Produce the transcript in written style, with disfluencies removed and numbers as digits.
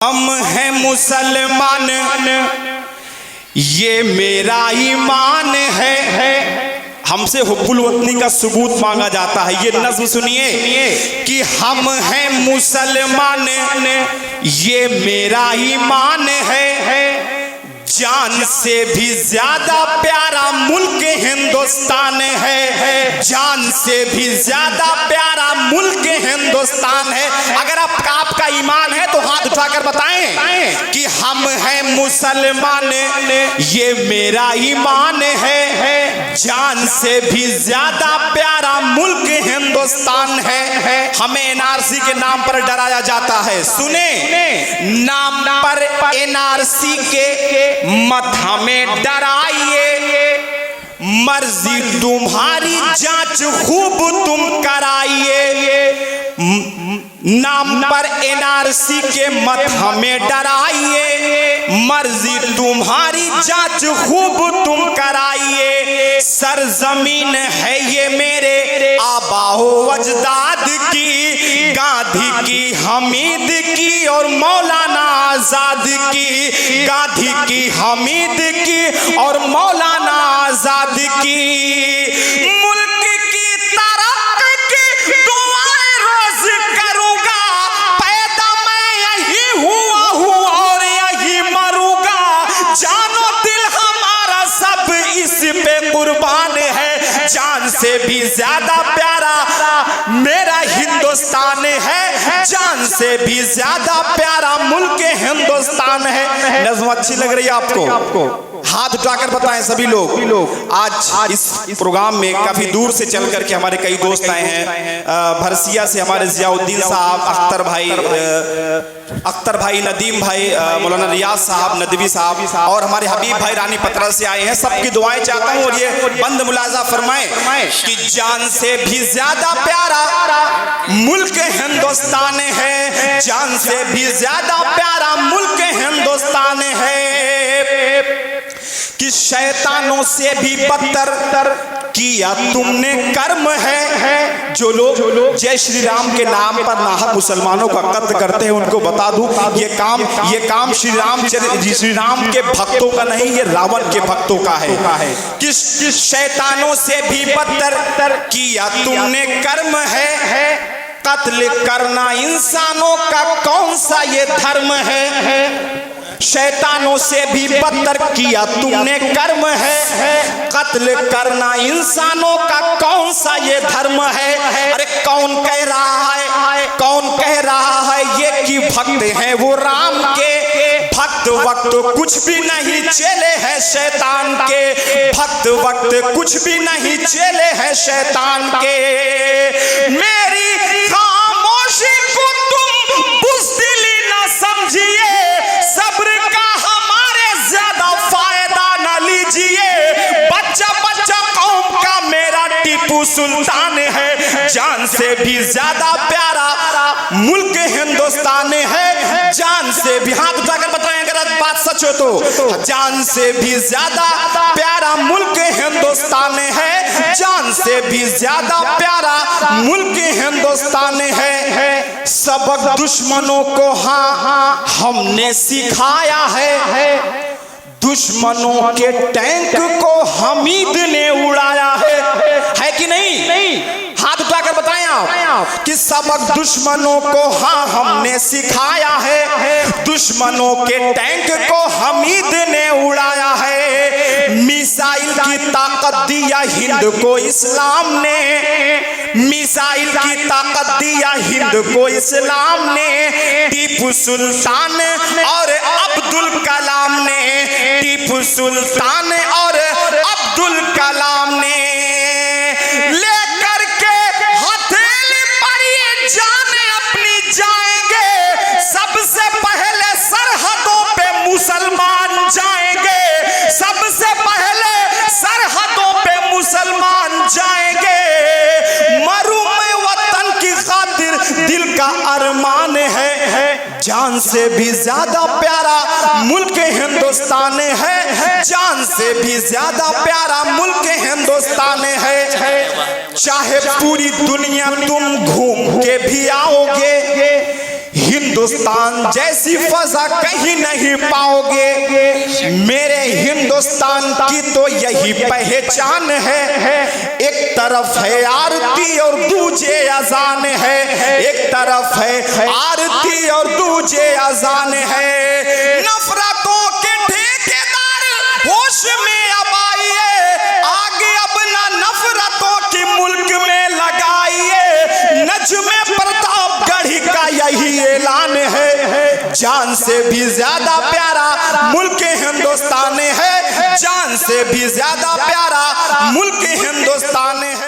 हम हैं मुसलमान, ये मेरा ईमान है। हमसे हुब्बुल वतनी का सबूत मांगा जाता है। ये नज़्म सुनिए कि हम हैं मुसलमान, ये मेरा ईमान है। जान से भी ज्यादा प्यारा मुल्क हिंदुस्तान है। जान से भी ज्यादा प्यारा मुल्क हिंदुस्तान है। अगर आपका ईमान है तो हाथ उठाकर बताएं कि हम हैं मुसलमान, ये मेरा ईमान है। जान से भी ज्यादा प्यारा मुल्क हिंदुस्तान है। हमें एनआरसी के नाम पर डराया जाता है। सुने, नाम पर एनआरसी के मत हमें डराइए, मर्जी तुम्हारी जांच खूब तुम कराइए। नाम पर एनआरसी के मत हमें डराइए, मर्जी तुम्हारी जांच खूब तुम कराइए। सरजमीन है ये मेरे आबाओ अजदाद की, गांधी की, हमीद की और मौलाना आजाद की। गांधी की, हमीद की और मौलाना आजाद की। मुल्क की तरक्की की दुआएं रोज करूंगा, पैदा मैं यही हुआ हूँ और यही मरूंगा। जानो दिल हमारा सब इस पे कुर्बान है। जान से भी ज्यादा प्यारा मेरा हिंदुस्तान है। जान से भी ज्यादा प्यारा मुल्क हिंदुस्तान है। नज़्म अच्छी लग रही है आपको? हाथ उठाकर बताएं सभी लोग। आज इस प्रोग्राम में काफी दूर से चल करके हमारे कई दोस्त आए हैं। भरसिया से हमारे जियाउद्दीन साहब, अख्तर भाई, नदीम भाई, मौलाना रियाज साहब, नदवी साहब और हमारे हबीब भाई रानी पत्रा से आए हैं। सबकी दुआएं चाहता हूँ और ये बंद मुलाजा फरमाएं कि जान से भी ज्यादा प्यारा मुल्क हिंदुस्तान है। जान से भी ज्यादा प्यारा मुल्क हिंदुस्तान है। कि शैतानों से भी बदतर किया तुमने कर्म है। जो लोग जय श्री राम के नाम पर नाहक मुसलमानों का कत्ल करते हैं, उनको बता दूं ये काम श्री राम के भक्तों का नहीं, ये रावण के भक्तों का है। किस शैतानों से भी बदतर किया तुमने कर्म है। कत्ल करना इंसानों का कौन सा ये धर्म है। शैतानों से भी बदतर किया तुमने कर्म है। कत्ल करना इंसानों का कौन सा ये धर्म है। अरे कौन कह रहा है ये कि भक्त हैं वो राम के। भक्त वक्त कुछ भी नहीं चेले हैं शैतान के। भक्त वक्त कुछ भी नहीं चेले हैं शैतान के। मेरी खामोशी को तुम बुज़दिली ना समझिए, सब्र का हमारे ज्यादा फायदा न लीजिए। बच्चा कौम का मेरा टीपू सुल्तान है। जान से भी ज्यादा प्यारा मुल्क हिंदुस्तान है। जान से भी, हाथ उठाकर बताएं अगर बात सच हो तो। जान से भी ज्यादा प्यारा मुल्क हिंदुस्तान है। जान से भी ज्यादा प्यारा मुल्क हिंदुस्तान है। सबक दुश्मनों को हाँ हमने सिखाया है। दुश्मनों के टैंक को हमीद ने उड़ाया है कि नहीं? हाथ उठाकर बताएं आप कि सबक दुश्मनों को हाँ हमने सिखाया है। दुश्मनों के टैंक को हमीद ने उड़ाया है। मिसाइल की ताकत दिया हिंद को इस्लाम ने। मिसाइल की ताकत दिया हिंद को इस्लाम ने। टीपू सुल्तान और अब्दुल कलाम ने। टीपू सुल्तान और अब्दुल कलाम ने लेकर के हथेली पर ये जान अपनी जाएंगे। सबसे पहले सरहदों पे मुसलमान जाएंगे। सबसे पहले सरहदों पे मुसलमान जाएंगे। मरू मैं वतन की खातिर दिल का अरमान है। जान से भी ज्यादा प्यारा मुल्क हिंदुस्तान है। जान से भी ज्यादा प्यारा मुल्क हिंदुस्तान है। चाहे पूरी दुनिया तुम घूम के भी आओगे, हिंदुस्तान जैसी फजा कहीं नहीं पाओगे, मेरे हिंदुस्तान की तो यही पहचान है। एक तरफ है आरती और दूजे अजान है, एक तरफ है आरती और दूजे अजान है। नफरतों के ठेकेदार होश में अब आइए, आगे अब ना नफरतों की मुल्क में लगाइए। नज्मे प्रतापगढ़ का यही ऐलान है, जान से भी ज्यादा प्यारा मुल्क हिंदुस्तान है, जान से भी ज्यादा प्यारा मुल्क हिंदुस्तान है।